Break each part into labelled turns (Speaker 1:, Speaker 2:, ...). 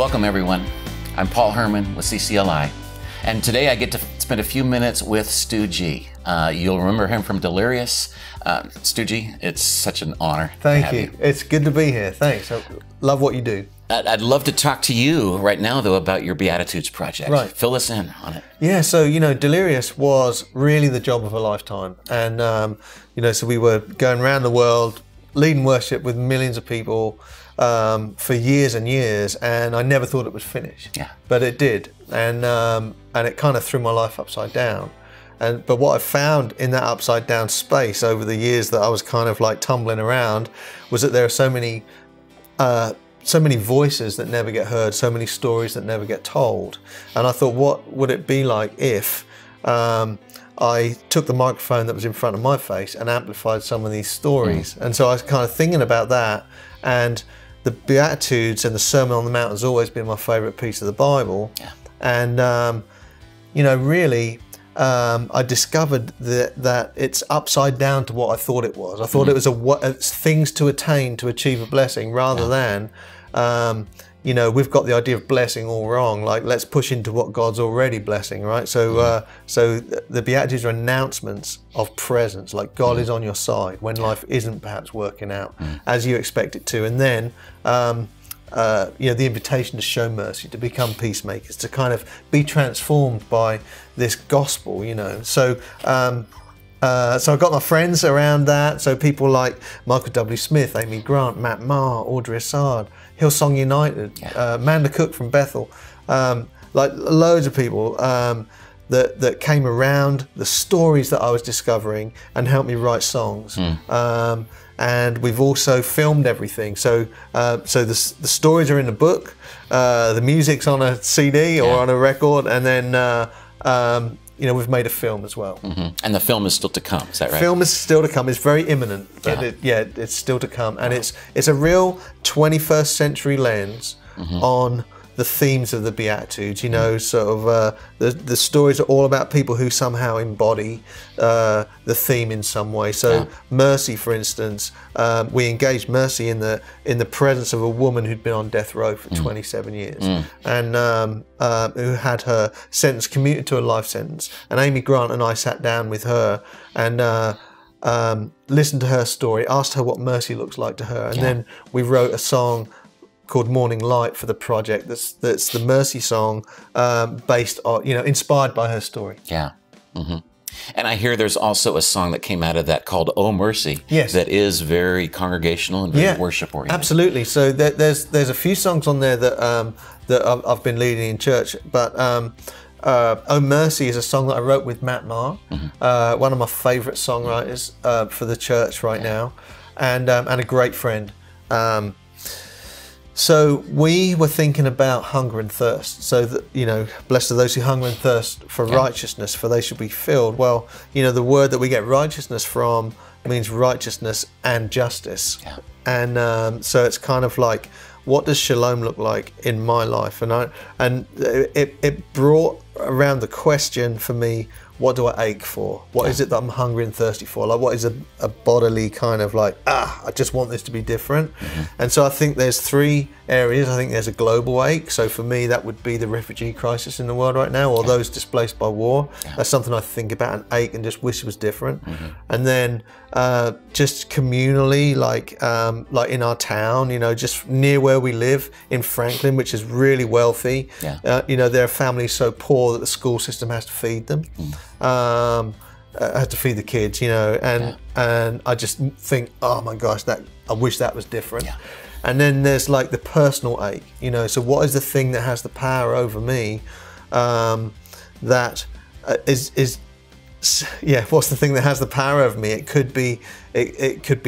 Speaker 1: Welcome everyone. I'm Paul Herman with CCLI, and today I get to spend a few minutes with Stu G. You'll remember him from Delirious. Stu G, it's such an honor.
Speaker 2: Thank you. It's good to be here. Thanks. I love what you do.
Speaker 1: I'd love to talk to you right now, though, about your Beatitudes project.
Speaker 2: Right.
Speaker 1: Fill us in on it.
Speaker 2: Yeah, so, Delirious was really the job of a lifetime. And, so we were going around the world, leading worship with millions of people for years and years, and I never thought it would finish.
Speaker 1: Yeah.
Speaker 2: But it did. And it kind of threw my life upside down. But what I found in that upside down space over the years that I was kind of like tumbling around was that there are so many voices that never get heard, so many stories that never get told. And I thought, what would it be like if I took the microphone that was in front of my face and amplified some of these stories? And so I was kind of thinking about that, and the Beatitudes and the Sermon on the Mount has always been my favorite piece of the Bible.
Speaker 1: Yeah.
Speaker 2: And, really, I discovered that it's upside down to what I thought it was. I thought it was things to attain to achieve a blessing, rather than, we've got the idea of blessing all wrong. Like, let's push into what God's already blessing, right? So, so the Beatitudes are announcements of presence, like God is on your side when life isn't perhaps working out as you expect it to, and then. The invitation to show mercy, to become peacemakers, to kind of be transformed by this gospel, So, so I've got my friends around that. So people like Michael W. Smith, Amy Grant, Matt Maher, Audrey Assad, Hillsong United, Amanda Cook from Bethel, like loads of people that came around the stories that I was discovering and helped me write songs. And we've also filmed everything. So, the stories are in the book, the music's on a CD or on a record, and then we've made a film as well.
Speaker 1: And the film is still to come. Is that right?
Speaker 2: Film is still to come. It's very imminent, but it's still to come, and it's a real 21st century lens on the themes of the Beatitudes. The stories are all about people who somehow embody the theme in some way. So mercy, for instance, we engaged mercy in the presence of a woman who'd been on death row for 27 years and who had her sentence commuted to a life sentence. And Amy Grant and I sat down with her and listened to her story, asked her what mercy looks like to her, and then we wrote a song called Morning Light for the project. That's the mercy song, based on, inspired by her story.
Speaker 1: Yeah. And I hear there's also a song that came out of that called "Oh Mercy."
Speaker 2: Yes.
Speaker 1: That is very congregational and very worship oriented.
Speaker 2: Absolutely. So there's a few songs on there that I've been leading in church, but "Oh Mercy" is a song that I wrote with Matt Maher, one of my favourite songwriters for the church right now, and a great friend. So we were thinking about hunger and thirst. So that, blessed are those who hunger and thirst for righteousness, for they shall be filled. Well, the word that we get righteousness from means righteousness and justice. Yeah. And so it's kind of like, what does shalom look like in my life? And it brought around the question for me, what do I ache for? What is it that I'm hungry and thirsty for? Like, what is a bodily kind of like, I just want this to be different. And so I think there's three areas. I think there's a global ache. So for me, that would be the refugee crisis in the world right now, or those displaced by war. That's something I think about and ache and just wish it was different. And then just communally, like in our town, just near where we live in Franklin, which is really wealthy. There are families so poor that the school system has to feed them. Has to feed the kids, and I just think, oh my gosh, I wish that was different. And then there's like the personal ache, so what is the thing that has the power over me, that what's the thing that has the power over me? It could be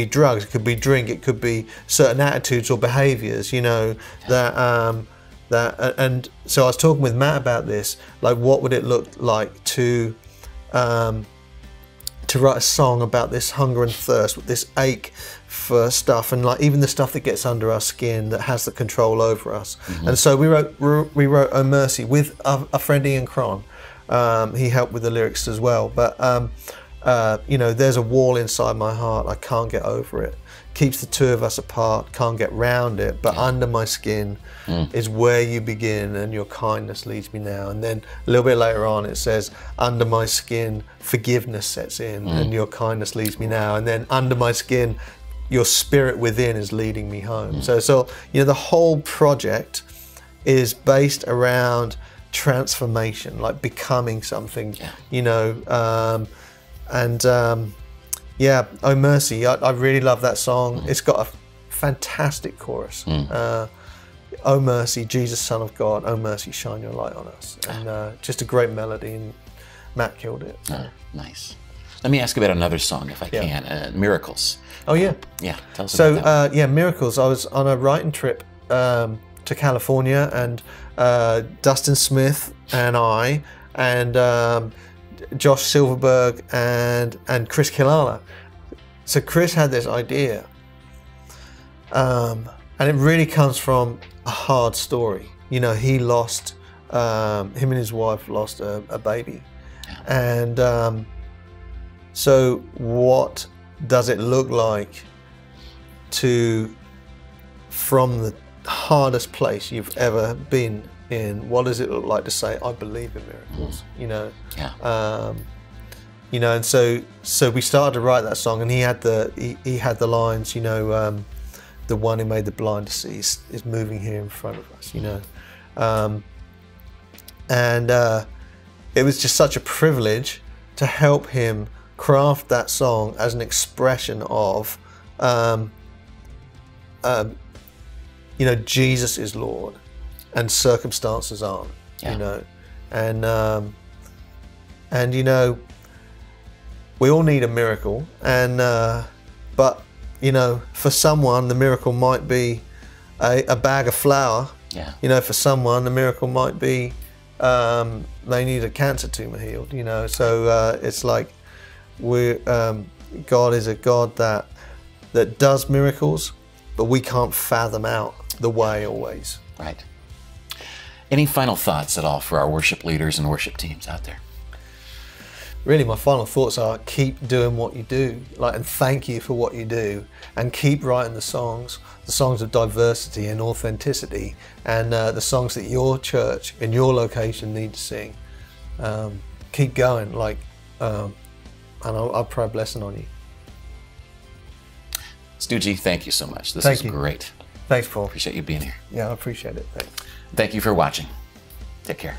Speaker 2: drugs, it could be drink, it could be certain attitudes or behaviors, and so I was talking with Matt about this, like, what would it look like to write a song about this hunger and thirst, this ache for stuff, and like even the stuff that gets under our skin that has the control over us. And so we wrote "Oh Mercy" with a friend, Ian Cron. He helped with the lyrics as well, but you know, there's a wall inside my heart, I can't get over it. Keeps the two of us apart, can't get round it, but under my skin is where you begin, and your kindness leads me now. And then a little bit later on it says, under my skin forgiveness sets in, and your kindness leads me now. And then under my skin your spirit within is leading me home. So you know, the whole project is based around transformation, like becoming something, you know, yeah, Oh Mercy, I really love that song. It's got a fantastic chorus. Oh Mercy, Jesus Son of God, oh mercy, shine your light on us. And just a great melody, and Matt killed it.
Speaker 1: Nice. Let me ask about another song, if I can, Miracles.
Speaker 2: Oh yeah.
Speaker 1: Yeah, tell us about that.
Speaker 2: Yeah, Miracles. I was on a writing trip to California, and Dustin Smith and I, and Josh Silverberg and Chris Kilala. So Chris had this idea, and it really comes from a hard story. You know, he lost, him and his wife lost a baby. And so what does it look like to, from the hardest place you've ever been in, what does it look like to say, I believe in miracles, you know? You know, and so we started to write that song, and he had the lines, you know, the one who made the blind to see is moving here in front of us, you know? It was just such a privilege to help him craft that song as an expression of, you know, Jesus is Lord and circumstances aren't, you know, and you know, we all need a miracle, and but you know, for someone the miracle might be a bag of flour. You know, for someone the miracle might be they need a cancer tumor healed. You know, so it's like God is a God that does miracles, but we can't fathom out the way always.
Speaker 1: Right. Any final thoughts at all for our worship leaders and worship teams out there?
Speaker 2: Really, my final thoughts are, keep doing what you do, and thank you for what you do, and keep writing the songs of diversity and authenticity, and the songs that your church in your location need to sing. Keep going, and I'll pray a blessing on you.
Speaker 1: Stu G, thank you so much. This is great.
Speaker 2: Thanks, Paul.
Speaker 1: Appreciate you being here.
Speaker 2: Yeah, I appreciate it. Thanks.
Speaker 1: Thank you for watching. Take care.